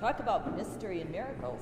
Talk about mystery and miracles.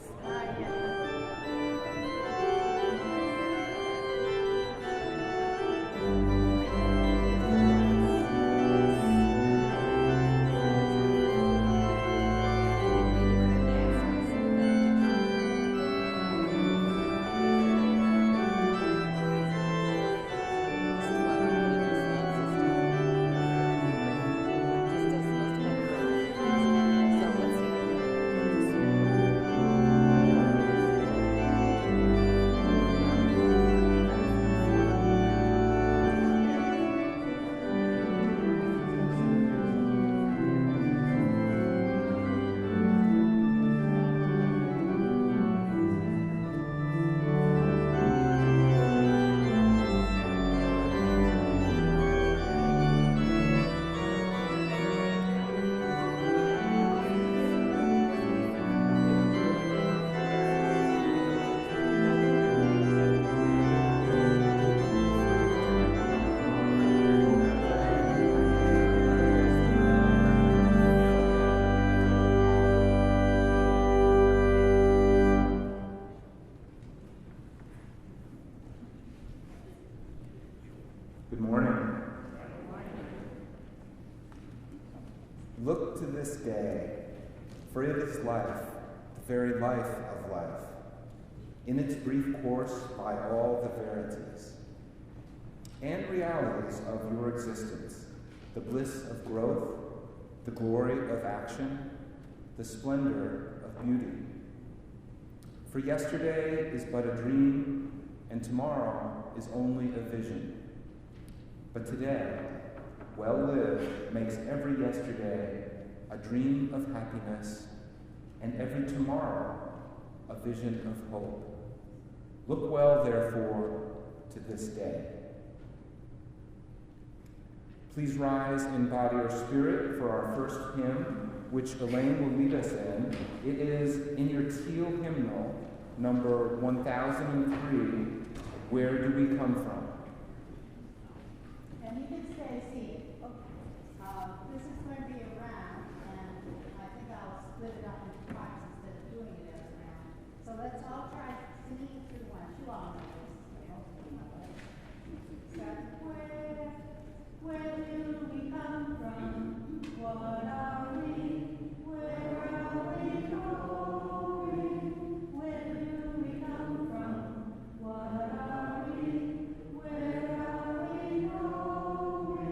Look to this day, for it is life, the very life of life, in its brief course by all the verities and realities of your existence, the bliss of growth, the glory of action, the splendor of beauty. For yesterday is but a dream, and tomorrow is only a vision. But today, well lived, makes every yesterday a dream of happiness, and every tomorrow a vision of hope. Look well, therefore, to this day. Please rise in body or spirit for our first hymn, which Elaine will lead us in. It is in your teal hymnal, number 1003, Where Do We Come From? And you can stay seated. This is going to be a round, and I think I'll split it up into parts instead of doing it as a round. So let's all try singing it through one. You all know this. Where do we come from? What are we? Where are we going? Where do we come from? What are we? Where are we going?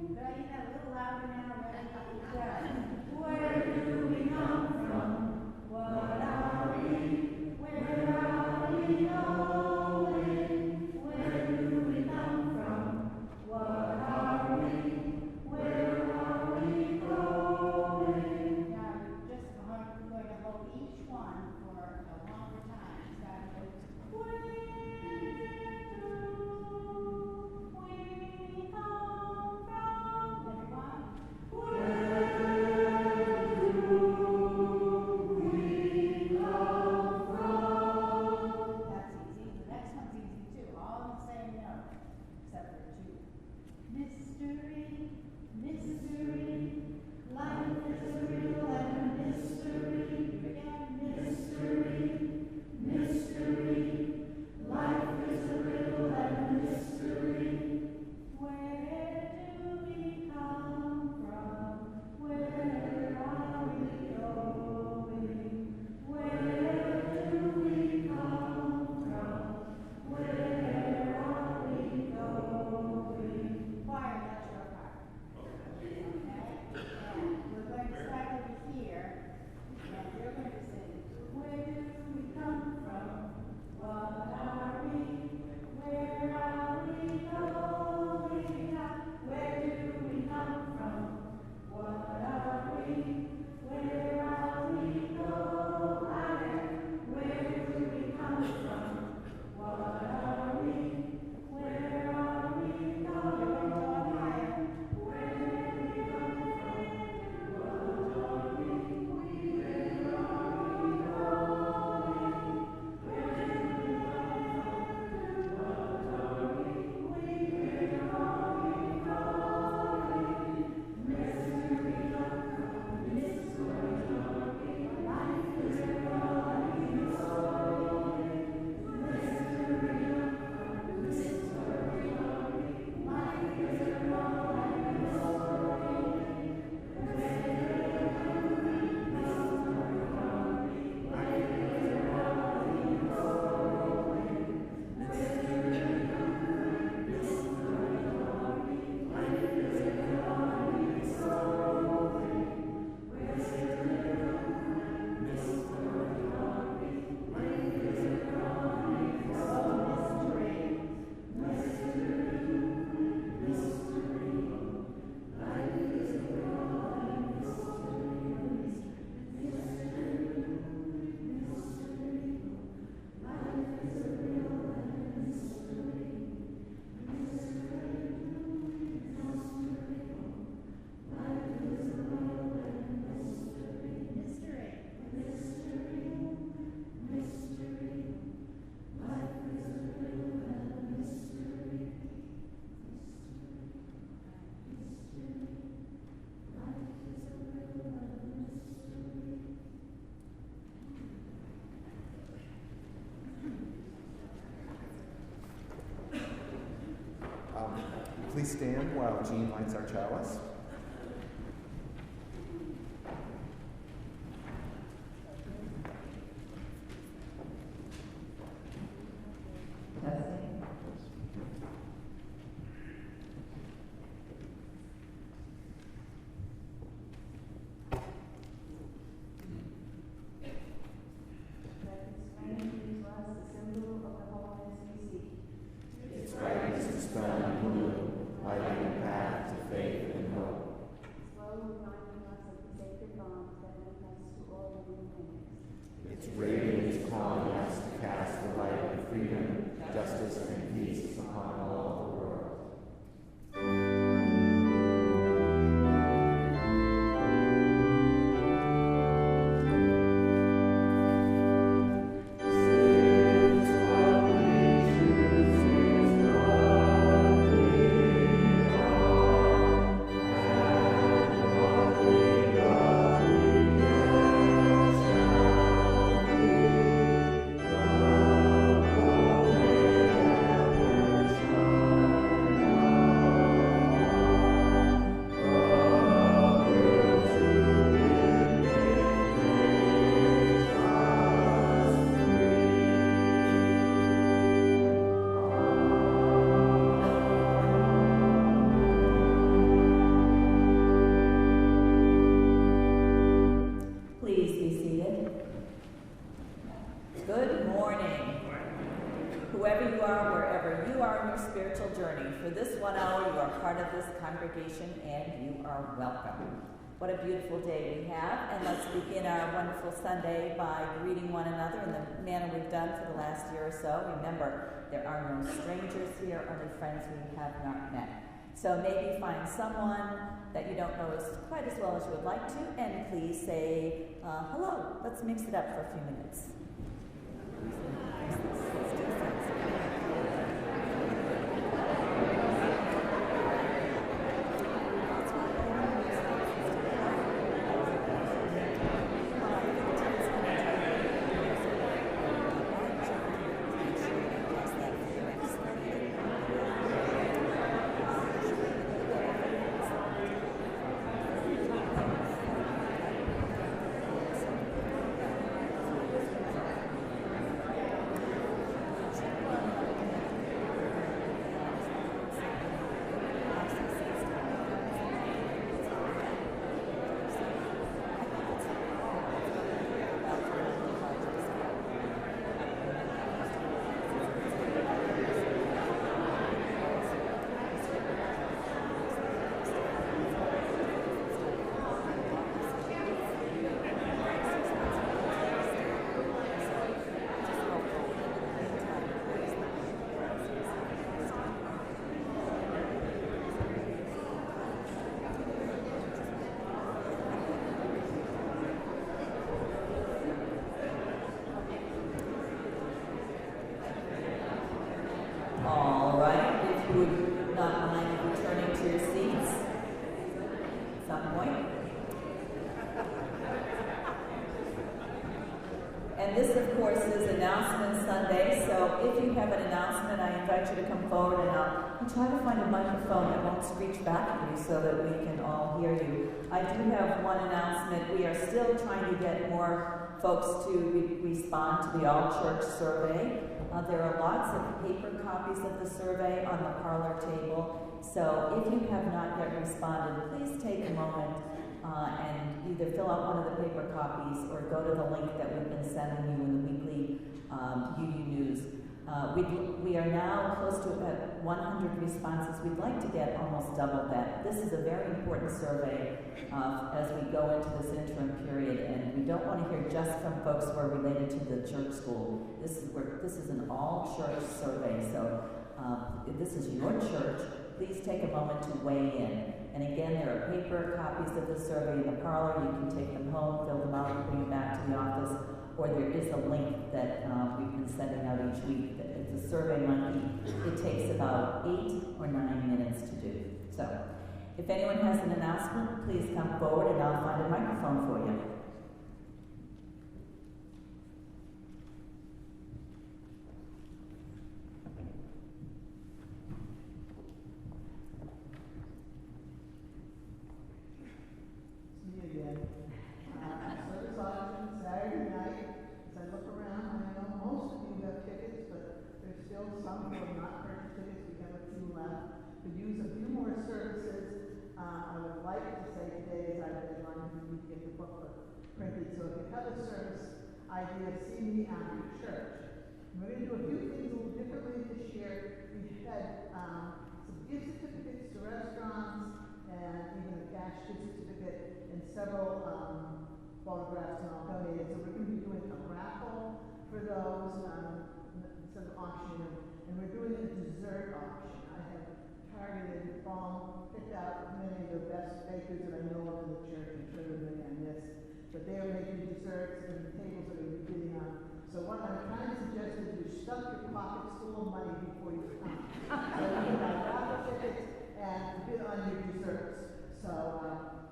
Could I get that a little louder now? Where do we come from? What are we? Where are we going? Where do we come from? What are we? Where are we going? Now, just going to hold each one for a longer time. Starting with, where do we come from? Everyone? Where do we come from? That's easy. The next one's easy too. All in the same note, except for two. Mystery, mystery, life is a riddle and a mystery. Again, mystery, mystery, please stand while Jean lights our chalice? Its radiance calling us to cast the light of freedom, justice, and peace upon all the world. And you are welcome. What a beautiful day we have, and let's begin our wonderful Sunday by greeting one another in the manner we've done for the last year or so. Remember, there are no strangers here, only friends we have not met. So maybe find someone that you don't know as quite as well as you would like to, and please say hello. Let's mix it up for a few minutes. Try to find a microphone that won't screech back at you so that we can all hear you. I do have one announcement. We are still trying to get more folks to respond to the all-church survey. There are lots of paper copies of the survey on the parlor table. So if you have not yet responded, please take a moment and either fill out one of the paper copies or go to the link that we've been sending you in the weekly UU News. We are now close to about 100 responses. We'd like to get almost double that. This is a very important survey as we go into this interim period, and we don't want to hear just from folks who are related to the church school. This is an all-church survey, so this is your church. Please take a moment to weigh in. And again, there are paper copies of the survey in the parlor. You can take them home, fill them out, and bring them back to the office. Or there is a link that we've been sending out each week. It's a survey monkey. It takes about 8 or 9 minutes to do. So, if anyone has an announcement, please come forward and I'll find a microphone for you. have a service idea of seeing me after church. We're going to do a few things a little differently this year. We've had some gift certificates to restaurants and even a cash gift certificate and several photographs and all donated. So we're going to be doing a raffle for those instead of auctioning them. And we're doing a dessert auction. I have targeted, picked out many of the best bakers that I know of in the church. I'm sure there are many I missed. But they are making desserts and the tables are going to be bidding on. So what I'm trying to suggest is you stuff your pockets full of money before you come. So you can buy raffle tickets and bid on your desserts. So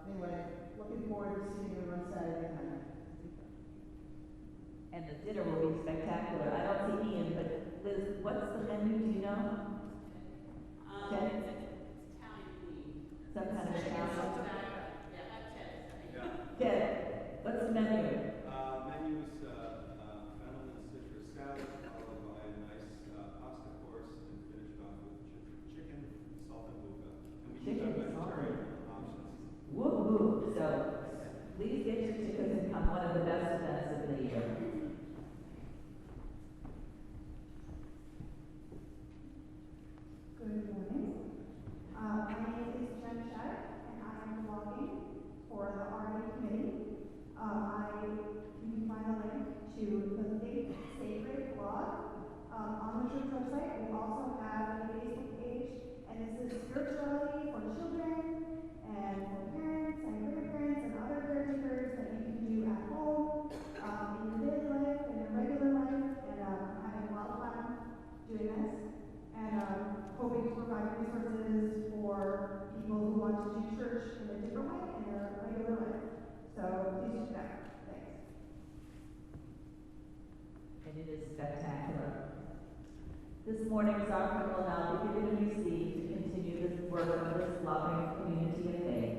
anyway, looking forward to seeing you on Saturday night. And the dinner will be spectacular. I don't see Ian, but Liz, what's the menu? Do you know? Okay. It's Italian themed. Some kind of Italian. Yeah. Okay. What's the menu? Menu is fennel and citrus salad, followed by a nice pasta course, and finished off with chicken, salt and buca. And we do have vegetarian options. Woo-hoo. So please get your tickets and come, one of the best events of the year. Good morning. My name is Jen Shutt, and I am blogging for the RA committee. You can find a link to the Think Sacred blog on the church website. We also have a Facebook page, and this is spirituality for children and for parents and grandparents and other caretakers that you can do at home, in your daily life, in your regular life, and I'm having a lot of fun doing this. And hoping to provide resources for people who want to do church in a different way in their regular life. So please do that. Thanks. And it is spectacular. This morning's offering will now be given and received to continue this work of this loving community of faith.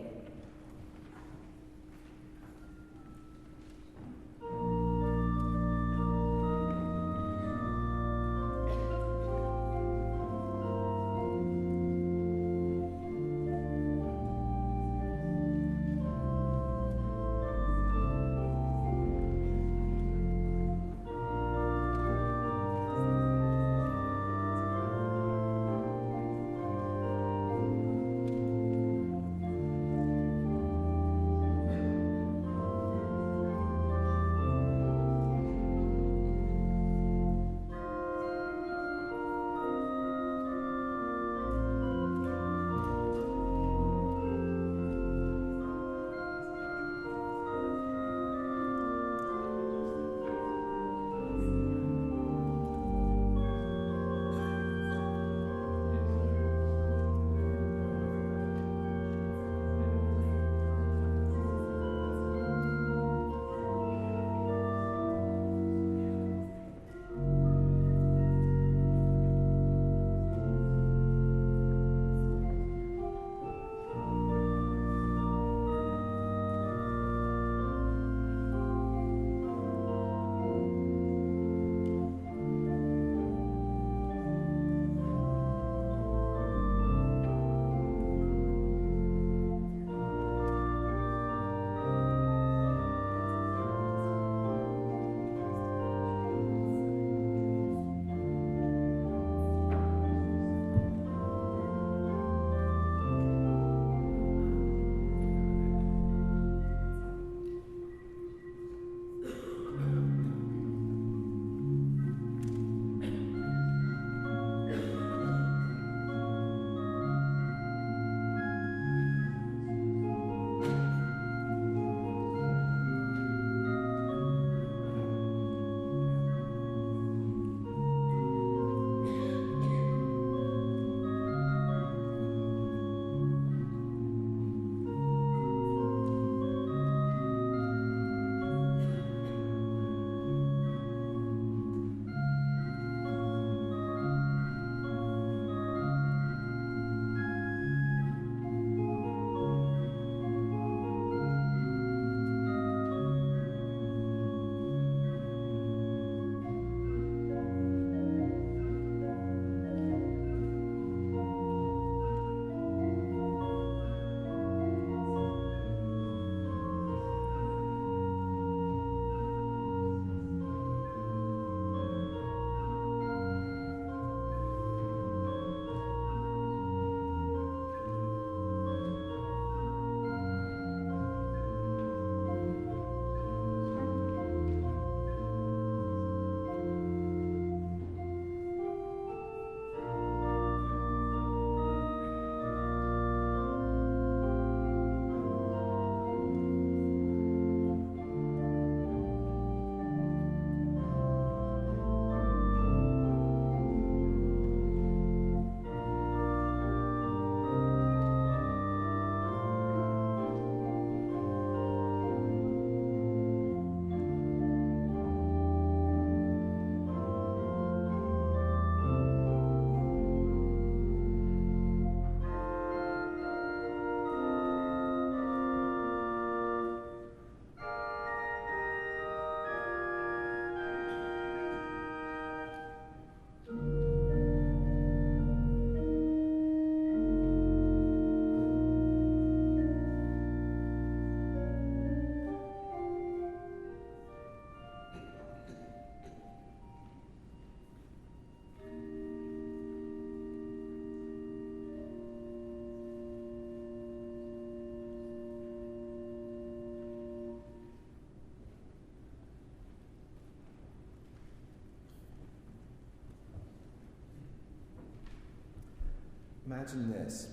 Imagine this.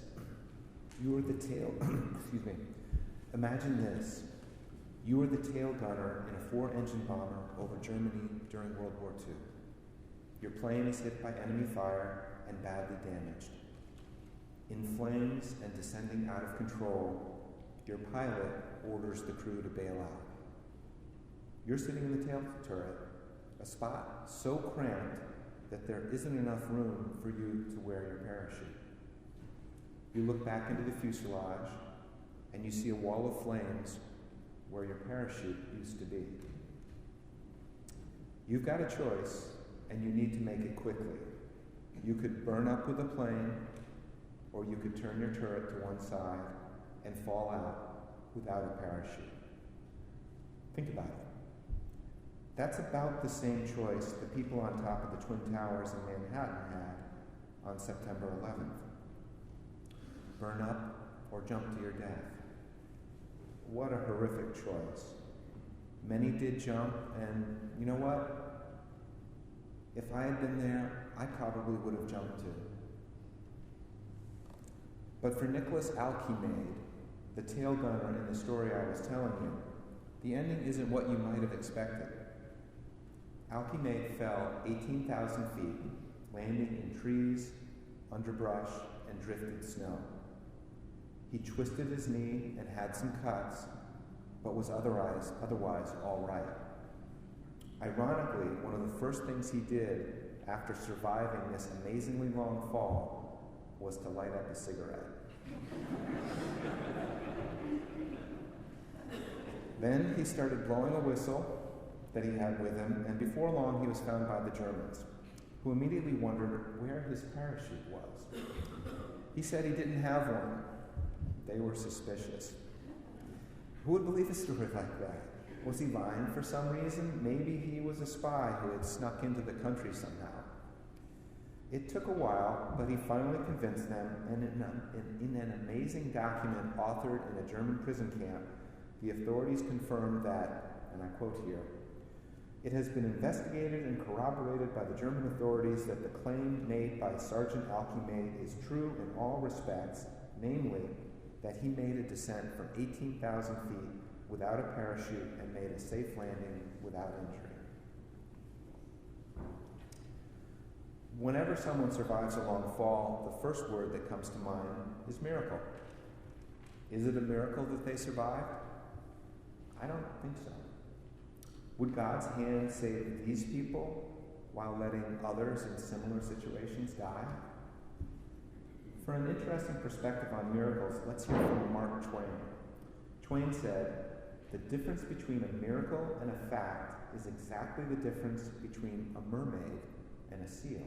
You were the tail, excuse me. Imagine this. You were the tail gunner in a 4-engine bomber over Germany during World War II. Your plane is hit by enemy fire and badly damaged. In flames and descending out of control, your pilot orders the crew to bail out. You're sitting in the tail turret, a spot so cramped that there isn't enough room for you to wear your parachute. You look back into the fuselage, and you see a wall of flames where your parachute used to be. You've got a choice, and you need to make it quickly. You could burn up with the plane, or you could turn your turret to one side and fall out without a parachute. Think about it. That's about the same choice the people on top of the Twin Towers in Manhattan had on September 11th. Burn up or jump to your death. What a horrific choice. Many did jump, and you know what? If I had been there, I probably would have jumped too. But for Nicholas Alcimade, the tail gunner in the story I was telling you, the ending isn't what you might have expected. Alcimade fell 18,000 feet, landing in trees, underbrush, and drifted snow. He twisted his knee and had some cuts, but was otherwise all right. Ironically, one of the first things he did after surviving this amazingly long fall was to light up a cigarette. Then he started blowing a whistle that he had with him, and before long he was found by the Germans, who immediately wondered where his parachute was. He said he didn't have one. They were suspicious. Who would believe a story like that? Was he lying for some reason? Maybe he was a spy who had snuck into the country somehow. It took a while, but he finally convinced them, and in an amazing document authored in a German prison camp, the authorities confirmed that, and I quote here, "It has been investigated and corroborated by the German authorities that the claim made by Sergeant Alcimade is true in all respects, namely, that he made a descent from 18,000 feet without a parachute and made a safe landing without injury." Whenever someone survives a long fall, the first word that comes to mind is miracle. Is it a miracle that they survived? I don't think so. Would God's hand save these people while letting others in similar situations die? For an interesting perspective on miracles, let's hear from Mark Twain. Twain said, "The difference between a miracle and a fact is exactly the difference between a mermaid and a seal."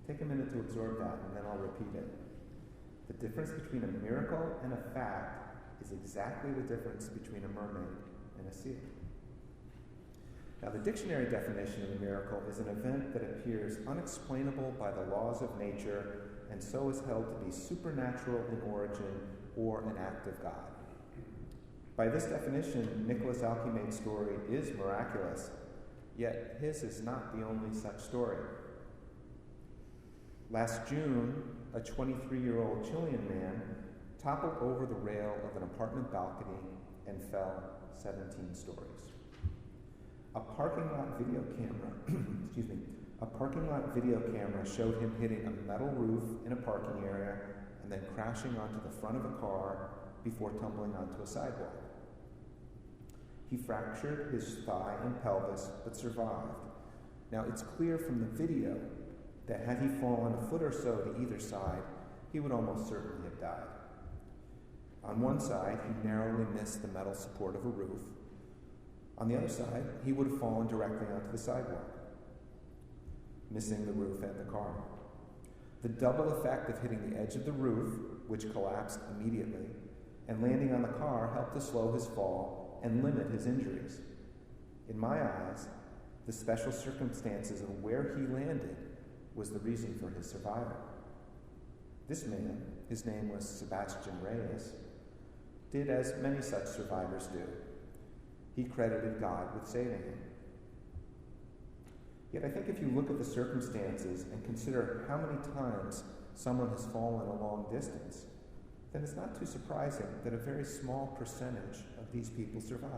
Take a minute to absorb that, and then I'll repeat it. The difference between a miracle and a fact is exactly the difference between a mermaid and a seal. Now, the dictionary definition of a miracle is an event that appears unexplainable by the laws of nature and so is held to be supernatural in origin or an act of God. By this definition, Nicholas Alcimade's story is miraculous, yet his is not the only such story. Last June, a 23-year-old Chilean man toppled over the rail of an apartment balcony and fell 17 stories. A parking lot video camera showed him hitting a metal roof in a parking area and then crashing onto the front of a car before tumbling onto a sidewalk. He fractured his thigh and pelvis, but survived. Now, it's clear from the video that had he fallen a foot or so to either side, he would almost certainly have died. On one side, he narrowly missed the metal support of a roof. On the other side, he would have fallen directly onto the sidewalk, missing the roof and the car. The double effect of hitting the edge of the roof, which collapsed immediately, and landing on the car helped to slow his fall and limit his injuries. In my eyes, the special circumstances of where he landed was the reason for his survival. This man, his name was Sebastian Reyes, did as many such survivors do. He credited God with saving him. Yet I think if you look at the circumstances and consider how many times someone has fallen a long distance, then it's not too surprising that a very small percentage of these people survive.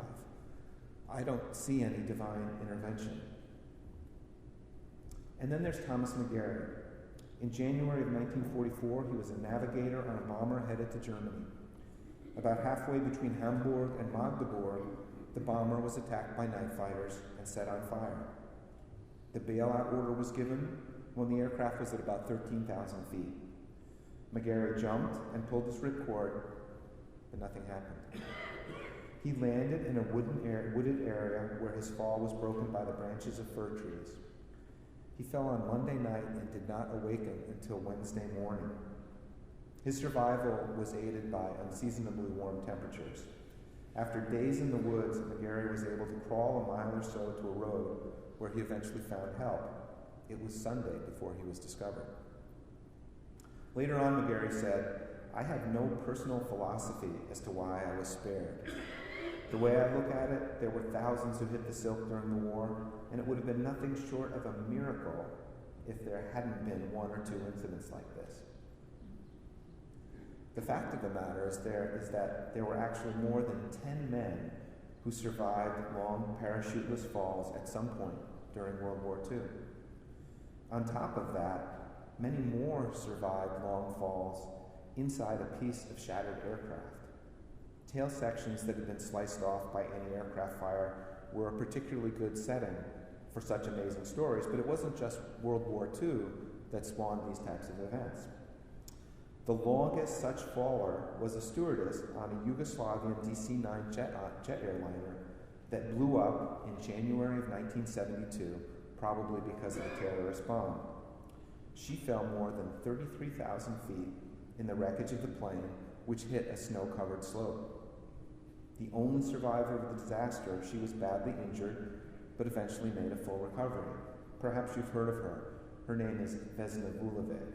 I don't see any divine intervention. And then there's Thomas McGarry. In January of 1944, he was a navigator on a bomber headed to Germany. About halfway between Hamburg and Magdeburg, the bomber was attacked by night fighters and set on fire. The bailout order was given when the aircraft was at about 13,000 feet. McGarry jumped and pulled his ripcord, but nothing happened. He landed in a wooded area where his fall was broken by the branches of fir trees. He fell on Monday night and did not awaken until Wednesday morning. His survival was aided by unseasonably warm temperatures. After days in the woods, McGarry was able to crawl a mile or so to a road where he eventually found help. It was Sunday before he was discovered. Later on, McGarry said, "I have no personal philosophy as to why I was spared. The way I look at it, there were thousands who hit the silk during the war, and it would have been nothing short of a miracle if there hadn't been one or two incidents like this." The fact of the matter is that there were actually more than 10 men who survived long parachuteless falls at some point during World War II. On top of that, many more survived long falls inside a piece of shattered aircraft. Tail sections that had been sliced off by anti-aircraft fire were a particularly good setting for such amazing stories, but it wasn't just World War II that spawned these types of events. The longest such faller was a stewardess on a Yugoslavian DC-9 jet airliner that blew up in January of 1972, probably because of a terrorist bomb. She fell more than 33,000 feet in the wreckage of the plane, which hit a snow-covered slope. The only survivor of the disaster, she was badly injured, but eventually made a full recovery. Perhaps you've heard of her. Her name is Vesna Vulovic.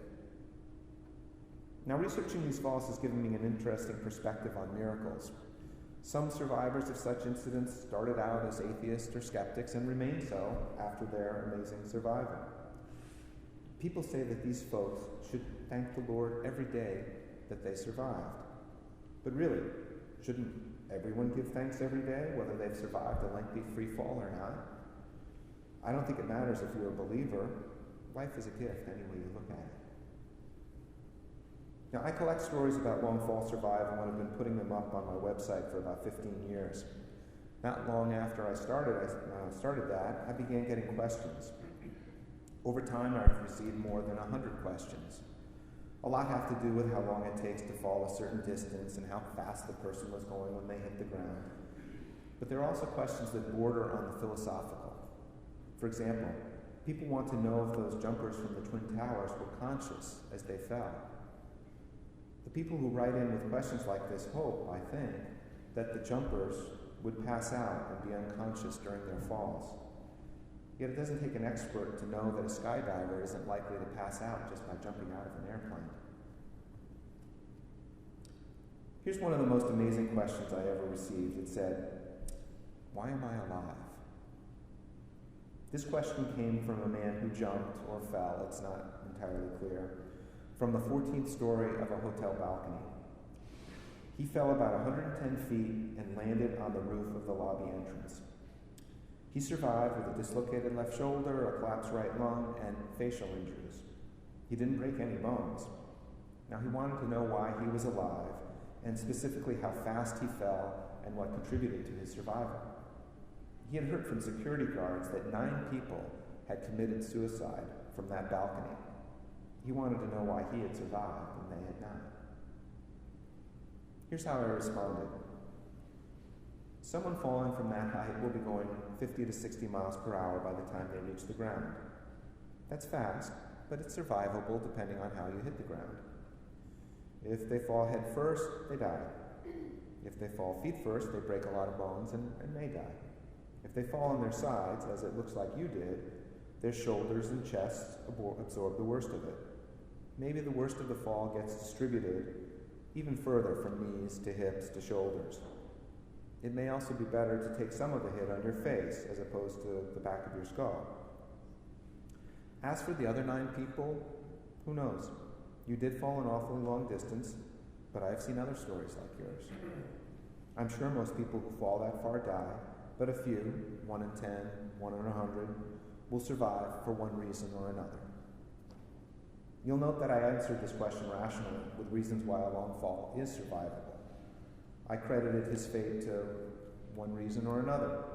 Now, researching these falls has given me an interesting perspective on miracles. Some survivors of such incidents started out as atheists or skeptics and remained so after their amazing survival. People say that these folks should thank the Lord every day that they survived. But really, shouldn't everyone give thanks every day, whether they've survived a lengthy free fall or not? I don't think it matters if you're a believer. Life is a gift any way you look at it. Now, I collect stories about long fall survival and have been putting them up on my website for about 15 years. Not long after I started that, I began getting questions. Over time, I've received more than 100 questions. A lot have to do with how long it takes to fall a certain distance and how fast the person was going when they hit the ground. But there are also questions that border on the philosophical. For example, people want to know if those jumpers from the Twin Towers were conscious as they fell. The people who write in with questions like this hope, I think, that the jumpers would pass out and be unconscious during their falls. Yet it doesn't take an expert to know that a skydiver isn't likely to pass out just by jumping out of an airplane. Here's one of the most amazing questions I ever received. It said, "Why am I alive?" This question came from a man who jumped or fell, it's not entirely clear, from the 14th story of a hotel balcony. He fell about 110 feet and landed on the roof of the lobby entrance. He survived with a dislocated left shoulder, a collapsed right lung, and facial injuries. He didn't break any bones. Now, he wanted to know why he was alive, and specifically how fast he fell and what contributed to his survival. He had heard from security guards that 9 people had committed suicide from that balcony. He wanted to know why he had survived and they had not. Here's how I responded. Someone falling from that height will be going 50 to 60 miles per hour by the time they reach the ground. That's fast, but it's survivable depending on how you hit the ground. If they fall head first, they die. If they fall feet first, they break a lot of bones and may die. If they fall on their sides, as it looks like you did, their shoulders and chests absorb the worst of it. Maybe the worst of the fall gets distributed even further from knees to hips to shoulders. It may also be better to take some of the hit on your face as opposed to the back of your skull. As for the other 9 people, who knows? You did fall an awfully long distance, but I've seen other stories like yours. I'm sure most people who fall that far die, but a few, 1 in 10, 1 in 100, will survive for one reason or another. You'll note that I answered this question rationally, with reasons why a long fall is survivable. I credited his fate to one reason or another.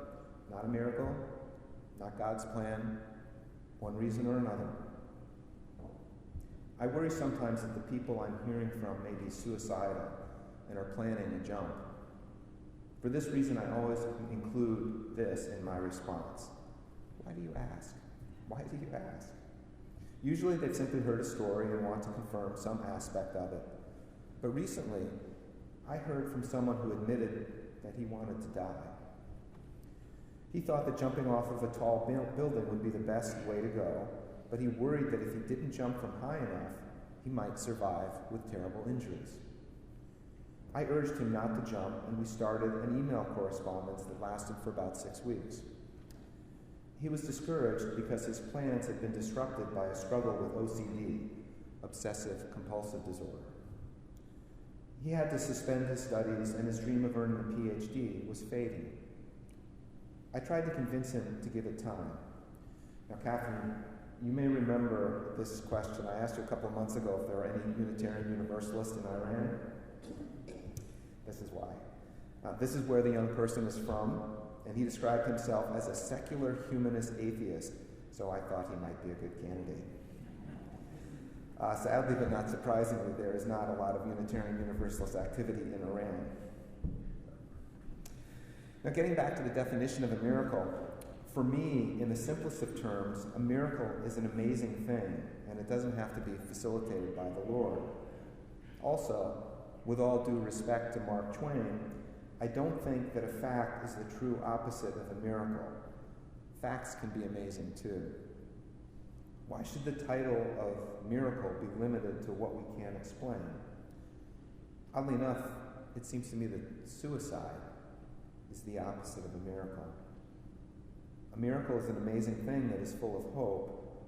Not a miracle, not God's plan, one reason or another. I worry sometimes that the people I'm hearing from may be suicidal and are planning a jump. For this reason, I always include this in my response. Why do you ask? Why do you ask? Usually they've simply heard a story and want to confirm some aspect of it. But recently, I heard from someone who admitted that he wanted to die. He thought that jumping off of a tall building would be the best way to go, but he worried that if he didn't jump from high enough, he might survive with terrible injuries. I urged him not to jump, and we started an email correspondence that lasted for about 6 weeks. He was discouraged because his plans had been disrupted by a struggle with OCD, obsessive-compulsive disorder. He had to suspend his studies, and his dream of earning a PhD was fading. I tried to convince him to give it time. Now, Catherine, you may remember this question. I asked you a couple of months ago if there were any Unitarian Universalists in Iran. This is why. This is where the young person is from, and he described himself as a secular humanist atheist, so I thought he might be a good candidate. Sadly, but not surprisingly, there is not a lot of Unitarian Universalist activity in Iran. Now, getting back to the definition of a miracle, for me, in the simplest of terms, a miracle is an amazing thing, and it doesn't have to be facilitated by the Lord. Also, with all due respect to Mark Twain, I don't think that a fact is the true opposite of a miracle. Facts can be amazing too. Why should the title of miracle be limited to what we can't explain? Oddly enough, it seems to me that suicide is the opposite of a miracle. A miracle is an amazing thing that is full of hope,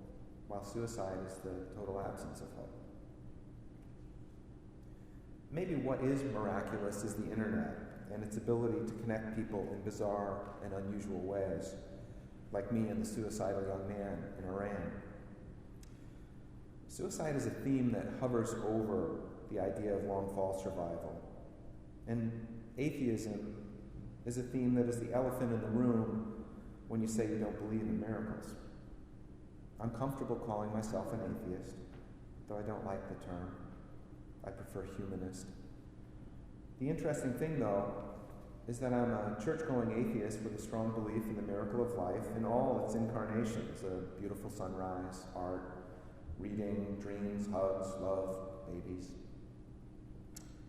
while suicide is the total absence of hope. Maybe what is miraculous is the internet and its ability to connect people in bizarre and unusual ways, like me and the suicidal young man in Iran. Suicide is a theme that hovers over the idea of long fall survival. And atheism is a theme that is the elephant in the room when you say you don't believe in miracles. I'm comfortable calling myself an atheist, though I don't like the term. I prefer humanist. The interesting thing, though, is that I'm a church-going atheist with a strong belief in the miracle of life in all its incarnations: a beautiful sunrise, art, reading, dreams, hugs, love, babies.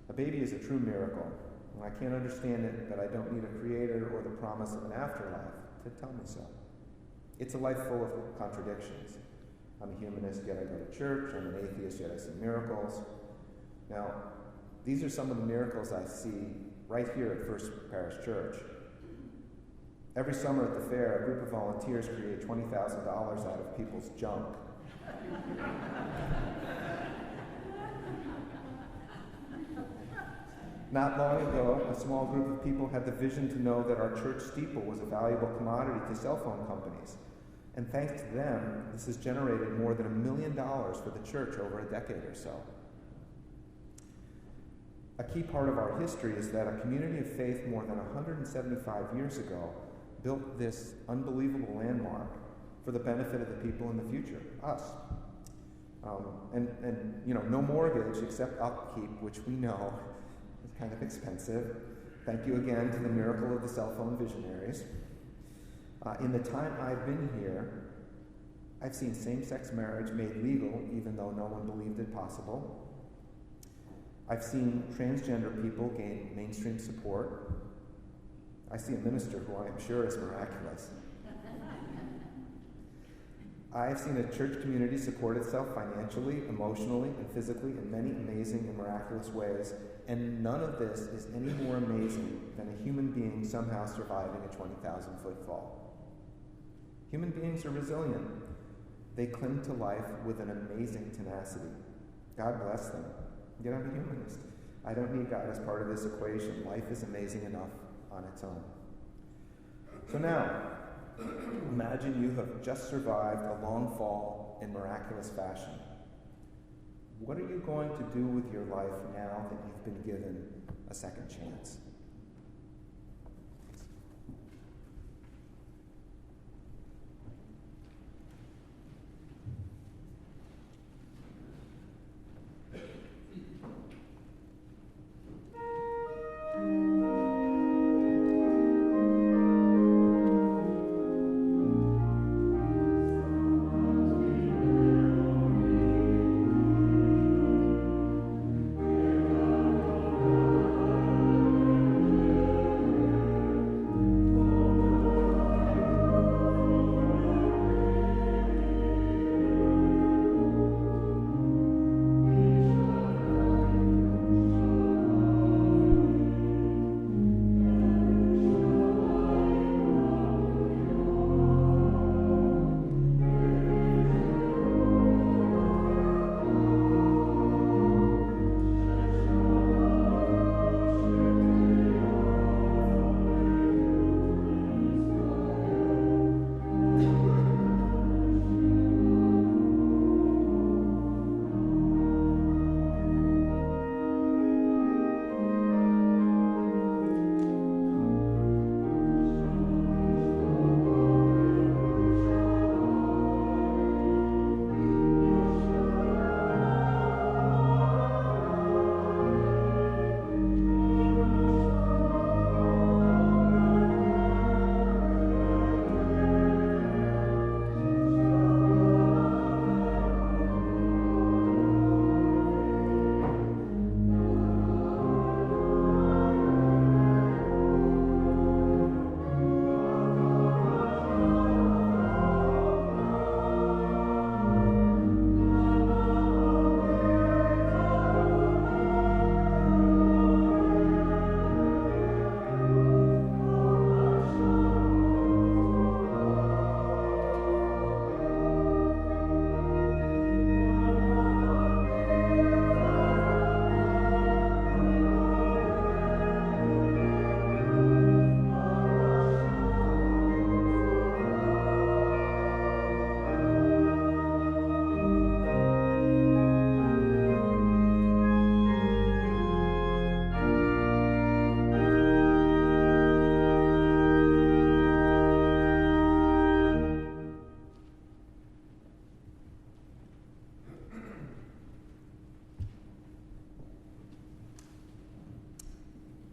A baby is a true miracle, and I can't understand it, but I don't need a creator or the promise of an afterlife to tell me so. It's a life full of contradictions. I'm a humanist, yet I go to church. I'm an atheist, yet I see miracles. Now, these are some of the miracles I see right here at First Parish Church. Every summer at the fair, a group of volunteers create $20,000 out of people's junk. Not long ago, a small group of people had the vision to know that our church steeple was a valuable commodity to cell phone companies. And thanks to them, this has generated more than $1 million for the church over a decade or so. A key part of our history is that a community of faith more than 175 years ago built this unbelievable landmark for the benefit of the people in the future, us. No mortgage except upkeep, which we know is kind of expensive. Thank you again to the miracle of the cell phone visionaries. In the time I've been here, I've seen same-sex marriage made legal, even though no one believed it possible. I've seen transgender people gain mainstream support. I see a minister who I am sure is miraculous. I've seen a church community support itself financially, emotionally, and physically in many amazing and miraculous ways, and none of this is any more amazing than a human being somehow surviving a 20,000-foot fall. Human beings are resilient. They cling to life with an amazing tenacity. God bless them. Yet I'm a humanist. I don't need God as part of this equation. Life is amazing enough on its own. So now, imagine you have just survived a long fall in miraculous fashion. What are you going to do with your life now that you've been given a second chance?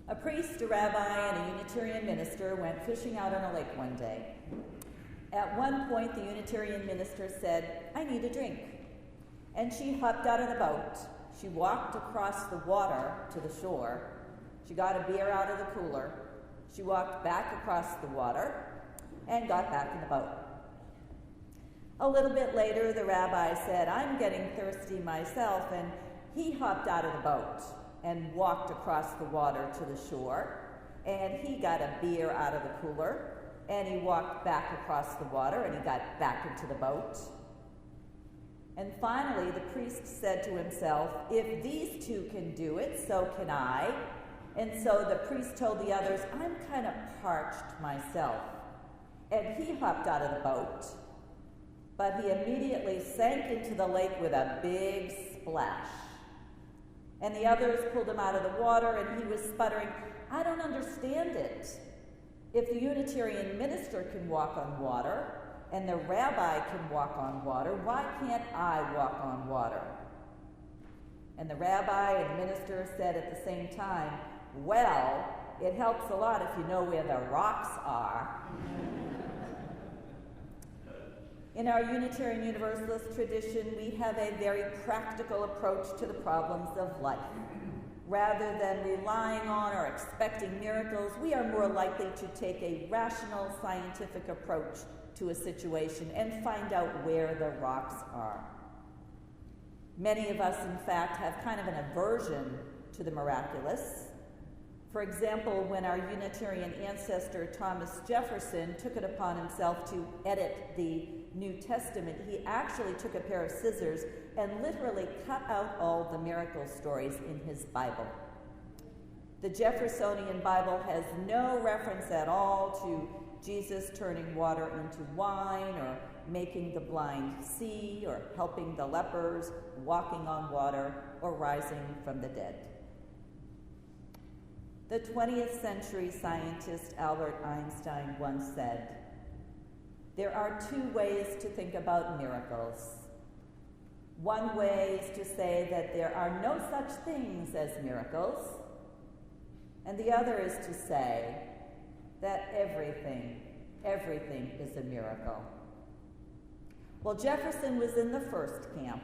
A priest, a rabbi, and a Unitarian minister went fishing out on a lake one day. At one point, the Unitarian minister said, "I need a drink." And she hopped out of the boat. She walked across the water to the shore. She got a beer out of the cooler. She walked back across the water and got back in the boat. A little bit later, the rabbi said, "I'm getting thirsty myself," and he hopped out of the boat and walked across the water to the shore, and he got a beer out of the cooler, and he walked back across the water, and he got back into the boat. And finally, the priest said to himself, "If these two can do it, so can I." And so the priest told the others, "I'm kind of parched myself." And he hopped out of the boat, but he immediately sank into the lake with a big splash. And the others pulled him out of the water, and he was sputtering, "I don't understand it. If the Unitarian minister can walk on water, and the rabbi can walk on water, why can't I walk on water?" And the rabbi and the minister said at the same time, "Well, it helps a lot if you know where the rocks are." In our Unitarian Universalist tradition, we have a very practical approach to the problems of life. Rather than relying on or expecting miracles, we are more likely to take a rational, scientific approach to a situation and find out where the rocks are. Many of us, in fact, have kind of an aversion to the miraculous. For example, when our Unitarian ancestor Thomas Jefferson took it upon himself to edit the New Testament, he actually took a pair of scissors and literally cut out all the miracle stories in his Bible. The Jeffersonian Bible has no reference at all to Jesus turning water into wine, or making the blind see, or helping the lepers, walking on water, or rising from the dead. The 20th century scientist Albert Einstein once said, "There are two ways to think about miracles. One way is to say that there are no such things as miracles, and the other is to say that everything is a miracle." Well, Jefferson was in the first camp,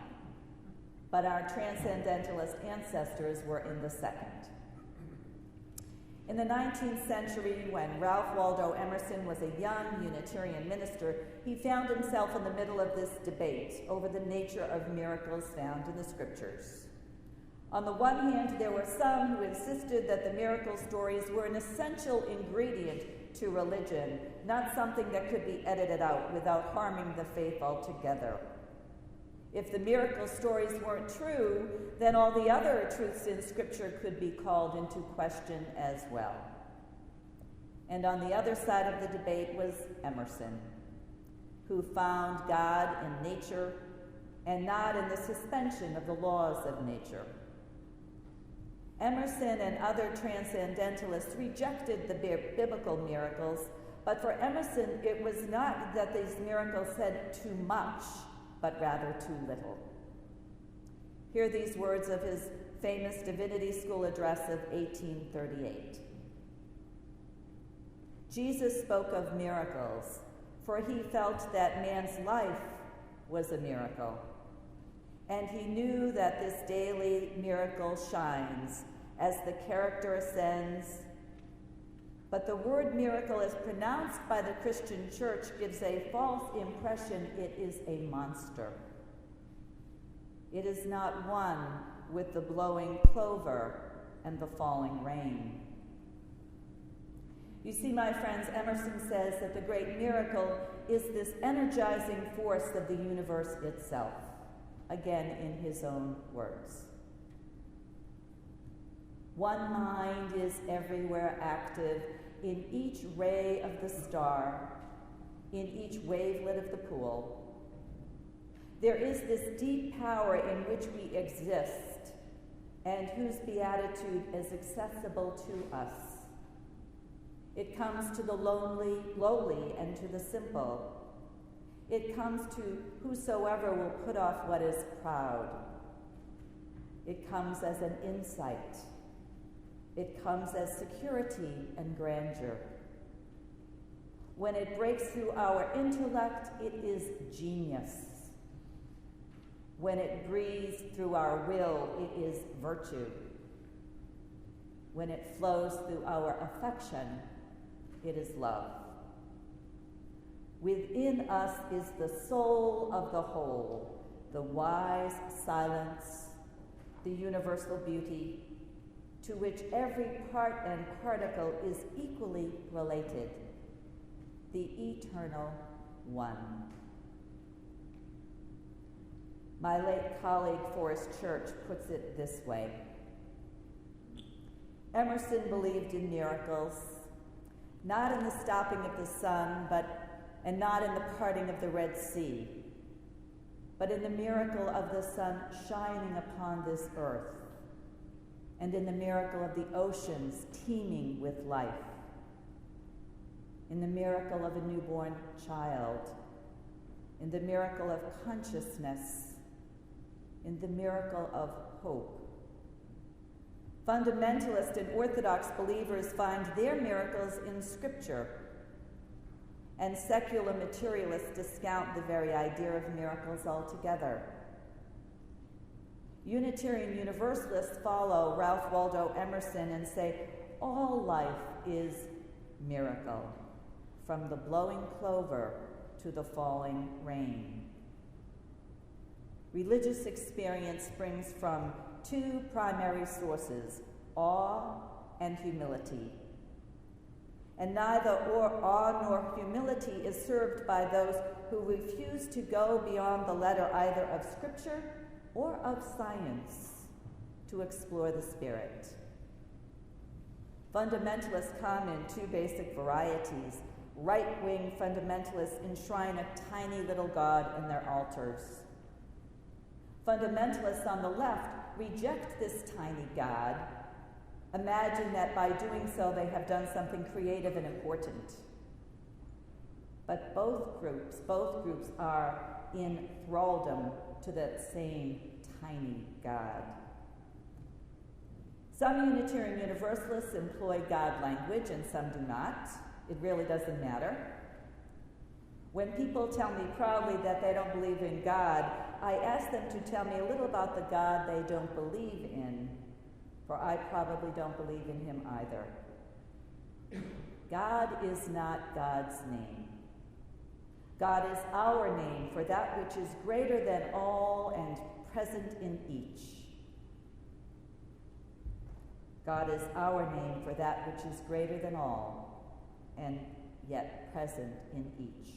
but our transcendentalist ancestors were in the second. In the 19th century, when Ralph Waldo Emerson was a young Unitarian minister, he found himself in the middle of this debate over the nature of miracles found in the scriptures. On the one hand, there were some who insisted that the miracle stories were an essential ingredient to religion, not something that could be edited out without harming the faith altogether. If the miracle stories weren't true, then all the other truths in Scripture could be called into question as well. And on the other side of the debate was Emerson, who found God in nature and not in the suspension of the laws of nature. Emerson and other transcendentalists rejected the biblical miracles, but for Emerson, it was not that these miracles said too much, but rather too little. Hear these words of his famous Divinity School address of 1838. "Jesus spoke of miracles, for he felt that man's life was a miracle, and he knew that this daily miracle shines as the character ascends. But the word miracle, as pronounced by the Christian church, gives a false impression it is a monster. It is not one with the blowing clover and the falling rain." You see, my friends, Emerson says that the great miracle is this energizing force of the universe itself, again in his own words. "One mind is everywhere active, in each ray of the star, in each wavelet of the pool. There is this deep power in which we exist, and whose beatitude is accessible to us. It comes to the lowly, and to the simple. It comes to whosoever will put off what is proud. It comes as an insight. It comes as security and grandeur. When it breaks through our intellect, it is genius. When it breathes through our will, it is virtue. When it flows through our affection, it is love. Within us is the soul of the whole, the wise silence, the universal beauty, to which every part and particle is equally related, the eternal one." My late colleague Forrest Church puts it this way: Emerson believed in miracles, not in the stopping of the sun, and not in the parting of the Red Sea, but in the miracle of the sun shining upon this earth, and in the miracle of the oceans teeming with life, in the miracle of a newborn child, in the miracle of consciousness, in the miracle of hope. Fundamentalist and Orthodox believers find their miracles in Scripture, and secular materialists discount the very idea of miracles altogether. Unitarian Universalists follow Ralph Waldo Emerson and say all life is miracle, from the blowing clover to the falling rain. Religious experience springs from two primary sources: awe and humility. And neither awe nor humility is served by those who refuse to go beyond the letter either of Scripture or of science to explore the Spirit. Fundamentalists come in two basic varieties. Right-wing fundamentalists enshrine a tiny little God in their altars. Fundamentalists on the left reject this tiny God, imagine that by doing so they have done something creative and important. But both groups are in thraldom to that same tiny God. Some Unitarian Universalists employ God language and some do not. It really doesn't matter. When people tell me proudly that they don't believe in God, I ask them to tell me a little about the God they don't believe in, for I probably don't believe in him either. God is not God's name. God is our name for that which is greater than all and present in each. God is our name for that which is greater than all and yet present in each.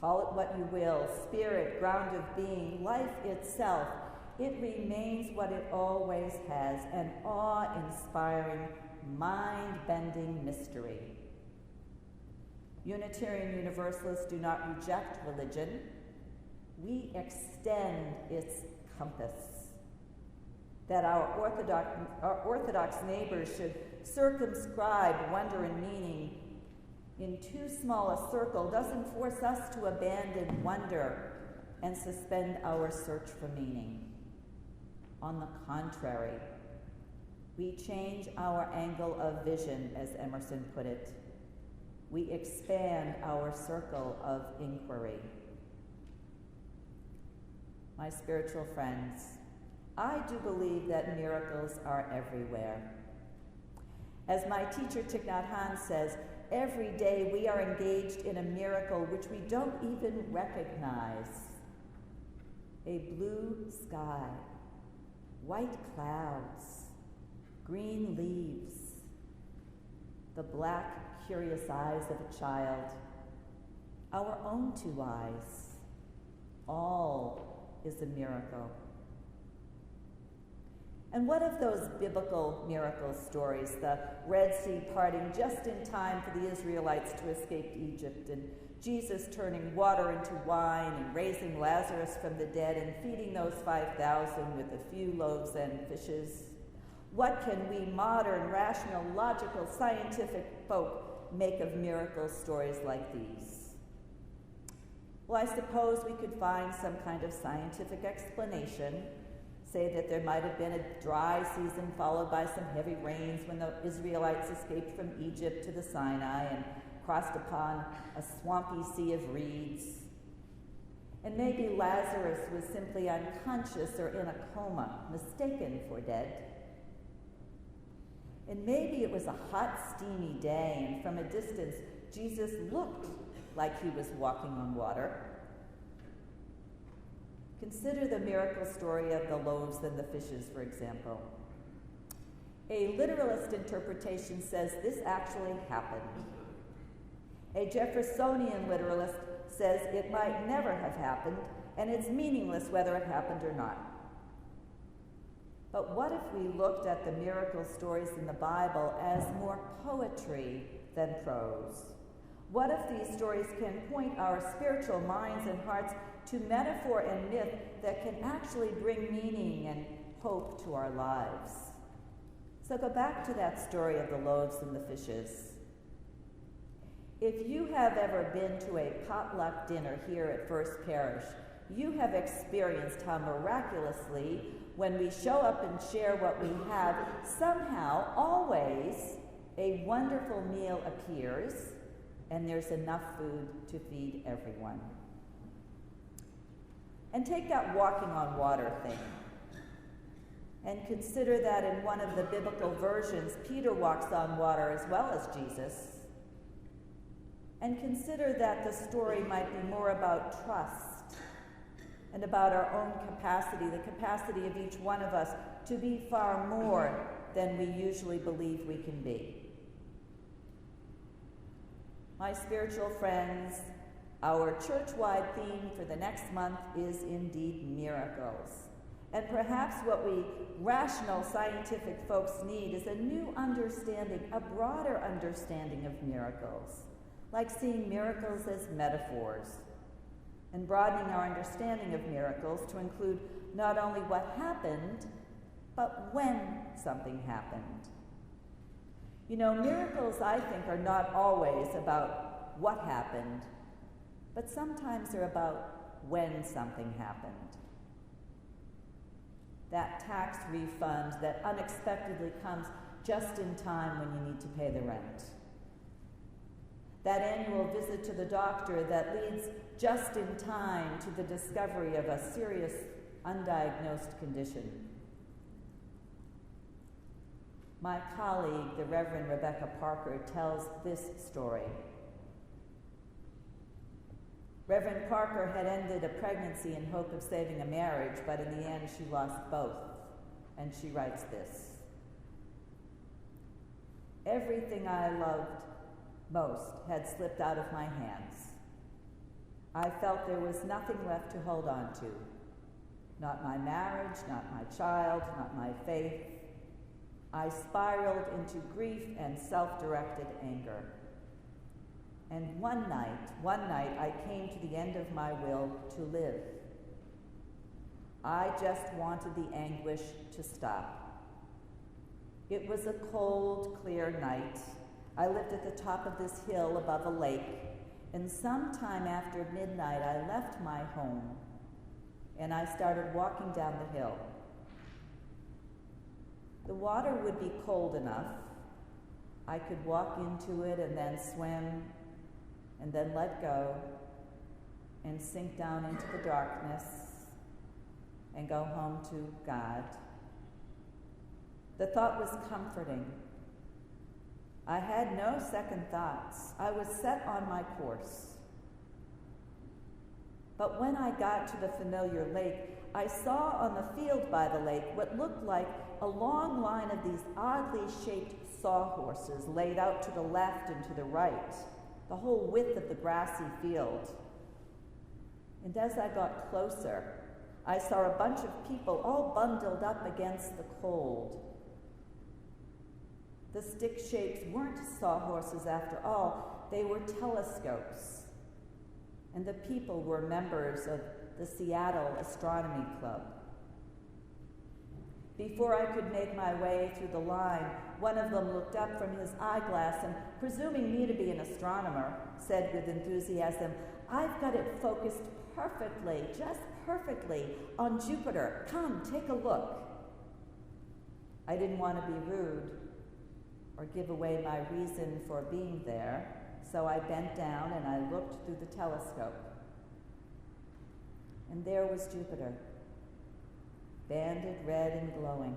Call it what you will, spirit, ground of being, life itself, it remains what it always has, an awe-inspiring, mind-bending mystery. Unitarian Universalists do not reject religion. We extend its compass. That our Orthodox neighbors should circumscribe wonder and meaning in too small a circle doesn't force us to abandon wonder and suspend our search for meaning. On the contrary, we change our angle of vision, as Emerson put it. We expand our circle of inquiry. My spiritual friends, I do believe that miracles are everywhere. As my teacher Thich Nhat Hanh says, every day we are engaged in a miracle which we don't even recognize. A blue sky, white clouds, green leaves, the black, curious eyes of a child, our own two eyes, all is a miracle. And what of those biblical miracle stories, the Red Sea parting just in time for the Israelites to escape Egypt, and Jesus turning water into wine, and raising Lazarus from the dead, and feeding those 5,000 with a few loaves and fishes? What can we modern, rational, logical, scientific folk make of miracle stories like these? Well, I suppose we could find some kind of scientific explanation. Say that there might have been a dry season followed by some heavy rains when the Israelites escaped from Egypt to the Sinai and crossed upon a swampy sea of reeds. And maybe Lazarus was simply unconscious or in a coma, mistaken for dead. And maybe it was a hot, steamy day, and from a distance, Jesus looked like he was walking on water. Consider the miracle story of the loaves and the fishes, for example. A literalist interpretation says this actually happened. A Jeffersonian literalist says it might never have happened, and it's meaningless whether it happened or not. But what if we looked at the miracle stories in the Bible as more poetry than prose? What if these stories can point our spiritual minds and hearts to metaphor and myth that can actually bring meaning and hope to our lives? So go back to that story of the loaves and the fishes. If you have ever been to a potluck dinner here at First Parish, you have experienced how miraculously, when we show up and share what we have, somehow, always, a wonderful meal appears, and there's enough food to feed everyone. And take that walking on water thing. And consider that in one of the biblical versions, Peter walks on water as well as Jesus. And consider that the story might be more about trust and about our own capacity, the capacity of each one of us to be far more than we usually believe we can be. My spiritual friends, our church-wide theme for the next month is indeed miracles. And perhaps what we rational scientific folks need is a new understanding, a broader understanding of miracles, like seeing miracles as metaphors, and broadening our understanding of miracles to include not only what happened, but when something happened. You know, miracles, I think, are not always about what happened, but sometimes they're about when something happened. That tax refund that unexpectedly comes just in time when you need to pay the rent. That annual visit to the doctor that leads just in time to the discovery of a serious, undiagnosed condition. My colleague, the Reverend Rebecca Parker, tells this story. Reverend Parker had ended a pregnancy in hope of saving a marriage, but in the end she lost both, and she writes this. Everything I loved most had slipped out of my hands. I felt there was nothing left to hold on to. Not my marriage, not my child, not my faith. I spiraled into grief and self-directed anger. And one night, I came to the end of my will to live. I just wanted the anguish to stop. It was a cold, clear night. I lived at the top of this hill above a lake, and sometime after midnight, I left my home, and I started walking down the hill. The water would be cold enough. I could walk into it and then swim, and then let go, and sink down into the darkness, and go home to God. The thought was comforting. I had no second thoughts. I was set on my course. But when I got to the familiar lake, I saw on the field by the lake what looked like a long line of these oddly shaped sawhorses laid out to the left and to the right, the whole width of the grassy field. And as I got closer, I saw a bunch of people all bundled up against the cold. The stick shapes weren't sawhorses after all, they were telescopes. And the people were members of the Seattle Astronomy Club. Before I could make my way through the line, one of them looked up from his eyeglass and, presuming me to be an astronomer, said with enthusiasm, "I've got it focused perfectly, just perfectly, on Jupiter. Come, take a look." I didn't want to be rude or give away my reason for being there, so I bent down and I looked through the telescope. And there was Jupiter, banded red and glowing.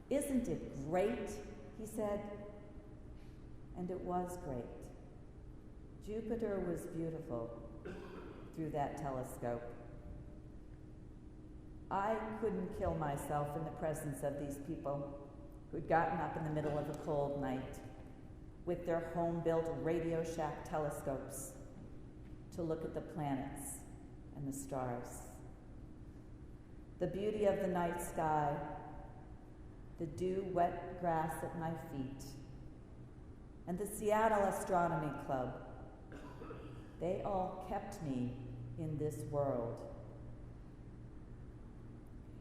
"Isn't it great?" he said. And it was great. Jupiter was beautiful through that telescope. I couldn't kill myself in the presence of these people who'd gotten up in the middle of a cold night with their home-built Radio Shack telescopes to look at the planets and the stars. The beauty of the night sky, the dew-wet grass at my feet, and the Seattle Astronomy Club, they all kept me in this world.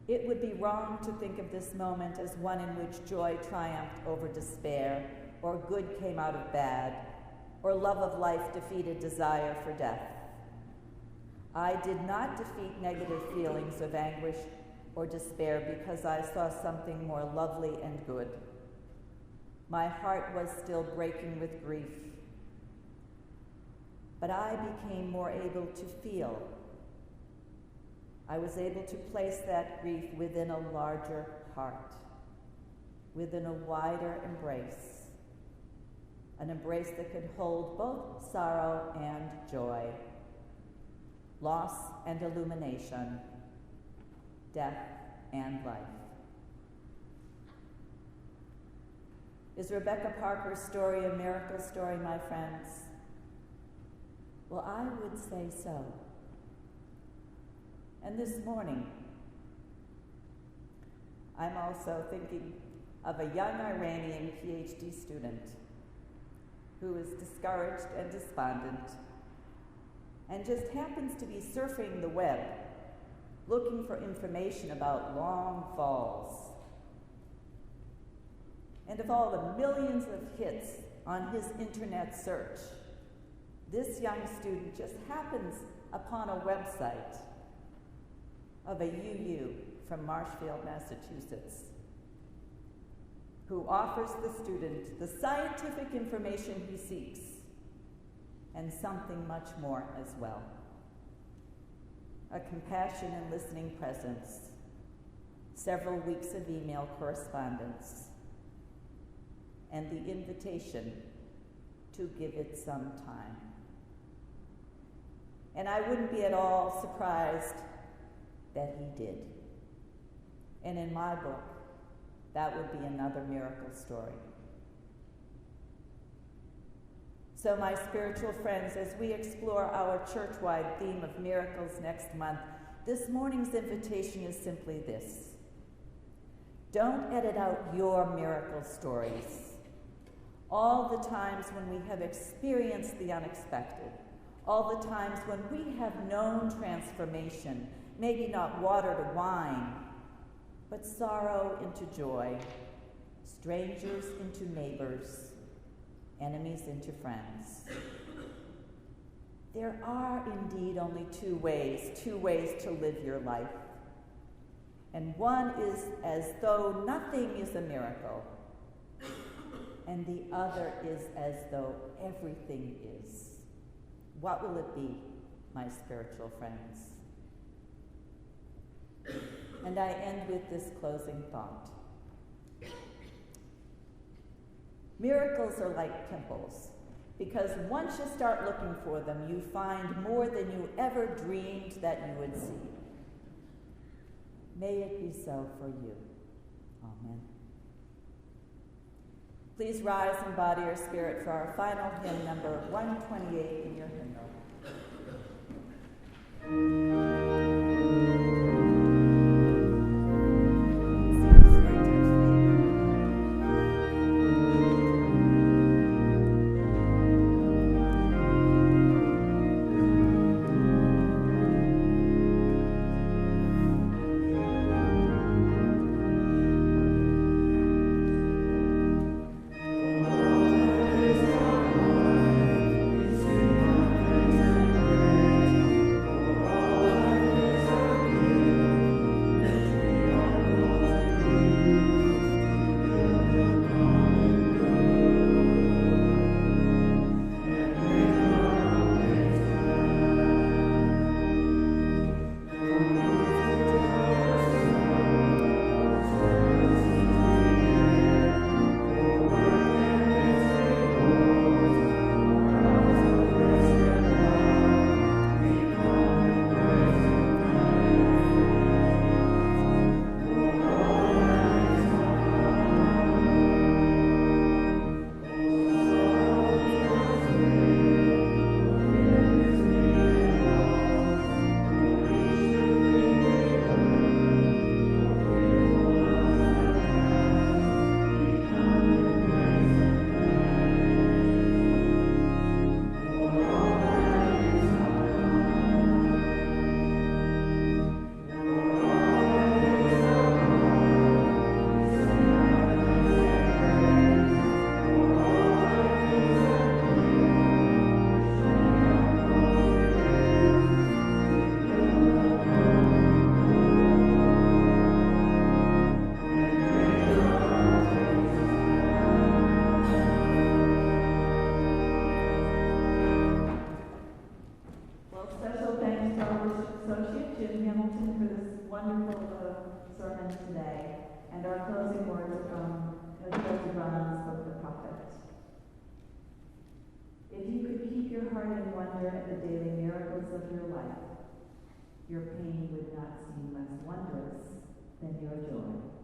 It would be wrong to think of this moment as one in which joy triumphed over despair, or good came out of bad, or love of life defeated desire for death. I did not defeat negative feelings of anguish or despair because I saw something more lovely and good. My heart was still breaking with grief, but I became more able to feel. I was able to place that grief within a larger heart, within a wider embrace, an embrace that could hold both sorrow and joy, loss and illumination, death and life. Is Rebecca Parker's story a miracle story, my friends? Well, I would say so. And this morning, I'm also thinking of a young Iranian PhD student who is discouraged and despondent and just happens to be surfing the web looking for information about long falls. And of all the millions of hits on his internet search, this young student just happens upon a website of a UU from Marshfield, Massachusetts, who offers the student the scientific information he seeks and something much more as well. A compassion and listening presence, several weeks of email correspondence, and the invitation to give it some time. And I wouldn't be at all surprised that he did. And in my book, that would be another miracle story. So my spiritual friends, as we explore our church-wide theme of miracles next month, this morning's invitation is simply this. Don't edit out your miracle stories. All the times when we have experienced the unexpected, all the times when we have known transformation, maybe not water to wine, but sorrow into joy, strangers into neighbors, enemies into friends. There are indeed only two ways to live your life. And one is as though nothing is a miracle, and the other is as though everything is. What will it be, my spiritual friends? And I end with this closing thought. Miracles are like pimples, because once you start looking for them, you find more than you ever dreamed that you would see. May it be so for you. Amen. Please rise in body or spirit for our final hymn, number 128 in your hymnal. And our closing words are from the prophet. If you could keep your heart in wonder at the daily miracles of your life, your pain would not seem less wondrous than your joy.